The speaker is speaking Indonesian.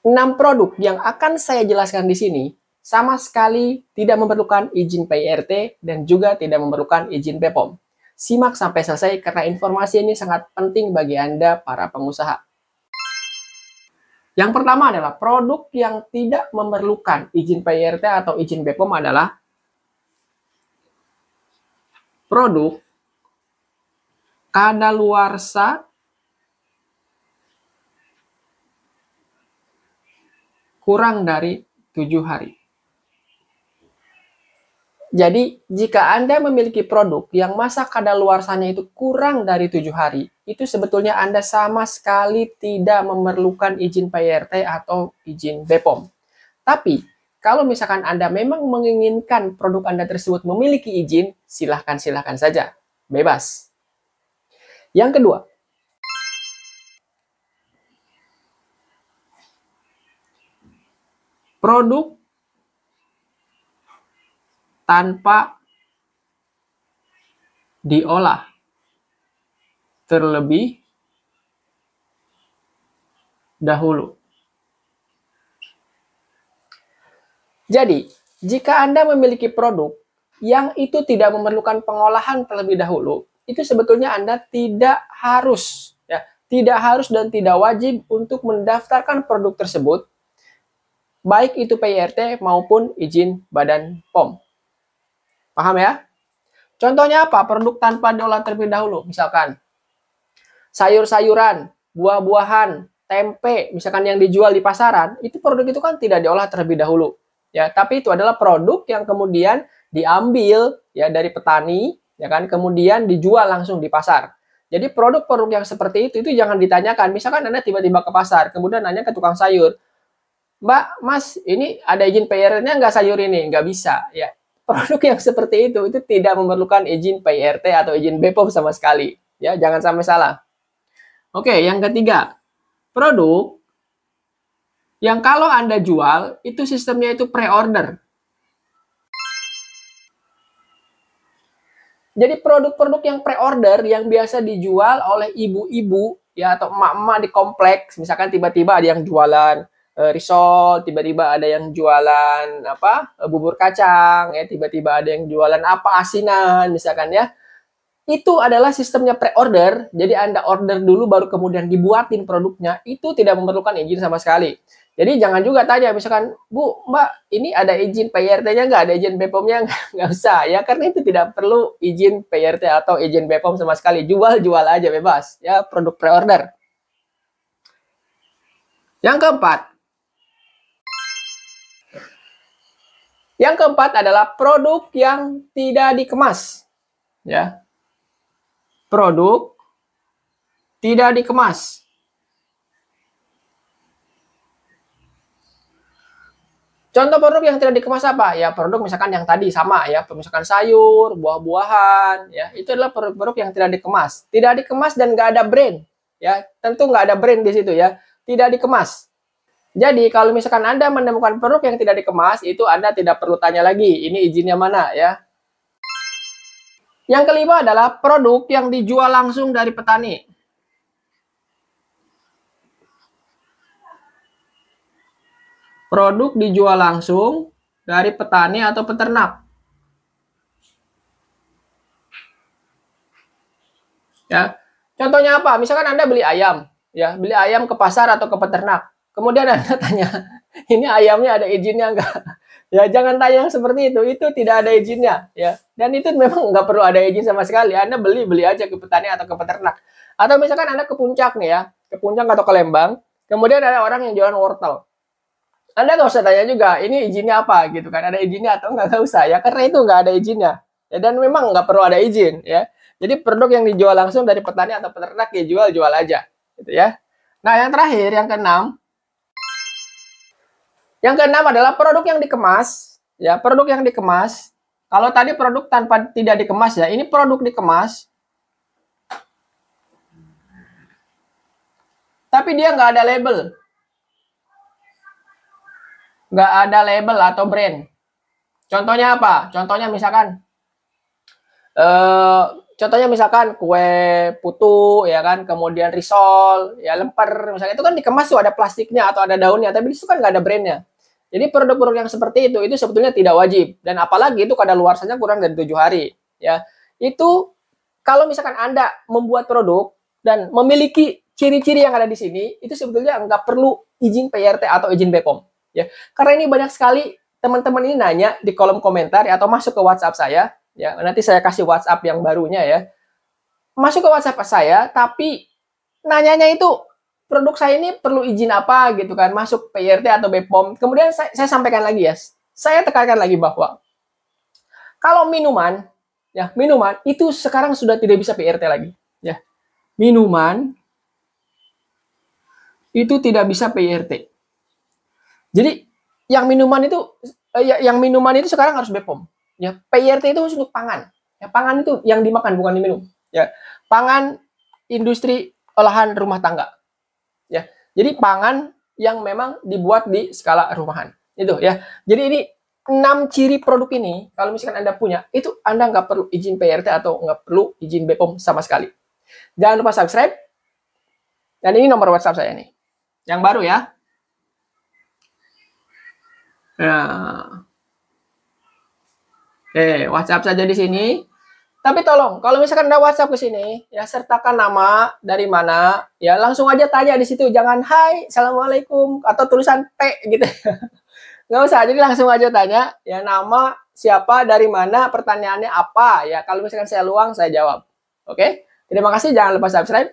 6 produk yang akan saya jelaskan di sini sama sekali tidak memerlukan izin PIRT dan juga tidak memerlukan izin BPOM. Simak sampai selesai karena informasi ini sangat penting bagi Anda para pengusaha. Yang pertama adalah produk yang tidak memerlukan izin PIRT atau izin BPOM adalah produk kadaluarsa kurang dari 7 hari. Jadi, jika Anda memiliki produk yang masa kadaluarsanya itu kurang dari 7 hari, itu sebetulnya Anda sama sekali tidak memerlukan izin PIRT atau izin BPOM. Tapi, kalau misalkan Anda memang menginginkan produk Anda tersebut memiliki izin, silahkan saja. Bebas. Yang kedua, produk tanpa diolah terlebih dahulu. Jadi, jika Anda memiliki produk yang itu tidak memerlukan pengolahan terlebih dahulu, itu sebetulnya Anda tidak harus dan tidak wajib untuk mendaftarkan produk tersebut, baik itu PIRT maupun izin Badan POM. Paham ya? Contohnya apa? Produk tanpa diolah terlebih dahulu. Misalkan sayur-sayuran, buah-buahan, tempe, misalkan yang dijual di pasaran, itu produk itu kan tidak diolah terlebih dahulu. Ya, tapi itu adalah produk yang kemudian diambil ya dari petani, ya kan, kemudian dijual langsung di pasar. Jadi produk-produk yang seperti itu jangan ditanyakan. Misalkan Anda tiba-tiba ke pasar, kemudian nanya ke tukang sayur, Mbak, Mas, ini ada izin PIRT-nya nggak sayur ini? Nggak bisa. Ya, produk yang seperti itu tidak memerlukan izin PIRT atau izin BPOM sama sekali. Ya, jangan sampai salah. Oke, yang ketiga, produk yang kalau Anda jual, itu sistemnya itu pre-order. Jadi produk-produk yang pre-order yang biasa dijual oleh ibu-ibu ya atau emak-emak di kompleks, misalkan tiba-tiba ada yang jualan risol, tiba-tiba ada yang jualan bubur kacang, ya tiba-tiba ada yang jualan asinan misalkan ya. Itu adalah sistemnya pre-order, jadi Anda order dulu baru kemudian dibuatin produknya, itu tidak memerlukan izin sama sekali. Jadi jangan juga tanya, misalkan, Bu, Mbak, ini ada izin PIRT-nya nggak, ada izin BPOM-nya nggak usah, ya karena itu tidak perlu izin PIRT atau izin BPOM sama sekali, jual aja bebas, ya produk pre-order. Yang keempat adalah produk yang tidak dikemas, ya. Produk tidak dikemas. Contoh produk yang tidak dikemas apa? Ya produk misalkan yang tadi sama ya, misalkan sayur, buah-buahan, ya itu adalah produk-produk yang tidak dikemas. Tidak dikemas dan nggak ada brand, ya tentu nggak ada brand di situ ya. Tidak dikemas. Jadi kalau misalkan Anda menemukan produk yang tidak dikemas, itu Anda tidak perlu tanya lagi, ini izinnya mana ya. Yang kelima adalah produk yang dijual langsung dari petani. Produk dijual langsung dari petani atau peternak. Ya. Contohnya apa? Misalkan Anda beli ayam, ya, beli ayam ke pasar atau ke peternak. Kemudian Anda tanya, ini ayamnya ada izinnya enggak? Ya, jangan tanya yang seperti itu tidak ada izinnya, ya. Dan itu memang nggak perlu ada izin sama sekali. Anda beli aja ke petani atau ke peternak. Atau misalkan Anda ke puncak nih ya, ke puncak atau ke Lembang, kemudian ada orang yang jualan wortel. Anda nggak usah tanya juga, ini izinnya apa gitu kan, ada izinnya atau nggak usah ya, karena itu nggak ada izinnya. Ya, dan memang nggak perlu ada izin ya. Jadi produk yang dijual langsung dari petani atau peternak ya jual aja, gitu ya. Nah yang terakhir, yang keenam. Yang keenam adalah produk yang dikemas, ya produk yang dikemas. Kalau tadi produk tanpa tidak dikemas ya, ini produk dikemas. Tapi dia nggak ada label. Nggak ada label atau brand. Contohnya apa? Contohnya misalkan contohnya misalkan kue putu, ya kan, kemudian risol, ya lemper, misalnya itu kan dikemas tuh ada plastiknya atau ada daunnya, tapi itu kan nggak ada brandnya. Jadi produk-produk yang seperti itu sebetulnya tidak wajib, dan apalagi itu kadaluarsanya kurang dari 7 hari. Ya, itu kalau misalkan Anda membuat produk dan memiliki ciri-ciri yang ada di sini, itu sebetulnya nggak perlu izin PRT atau izin BPOM. Ya, karena ini banyak sekali teman-teman ini nanya di kolom komentar atau masuk ke WhatsApp saya. Ya, nanti saya kasih WhatsApp yang barunya ya. Masuk ke WhatsApp saya, tapi nanyanya itu produk saya ini perlu izin apa gitu kan, masuk PRT atau BPOM. Kemudian saya sampaikan lagi ya, saya tekankan lagi bahwa kalau minuman, ya minuman itu sekarang sudah tidak bisa PRT lagi. Ya, minuman itu tidak bisa PRT. Jadi yang minuman itu sekarang harus BPOM. Ya, PRT itu untuk pangan. Ya, pangan itu yang dimakan bukan diminum. Ya, pangan industri olahan rumah tangga. Ya, jadi pangan yang memang dibuat di skala rumahan. Itu ya. Jadi ini 6 ciri produk ini, kalau misalkan Anda punya, itu Anda nggak perlu izin PRT atau nggak perlu izin BPOM sama sekali. Jangan lupa subscribe. Dan ini nomor WhatsApp saya nih. Yang baru ya. Nah. WhatsApp saja di sini. Tapi tolong, kalau misalkan Anda WhatsApp ke sini, ya sertakan nama, dari mana, ya langsung aja tanya di situ. Jangan, hai, assalamualaikum, atau tulisan P gitu. Nggak usah, jadi langsung aja tanya, ya nama, siapa, dari mana, pertanyaannya apa. Ya, kalau misalkan saya luang, saya jawab. Oke? Terima kasih, jangan lupa subscribe.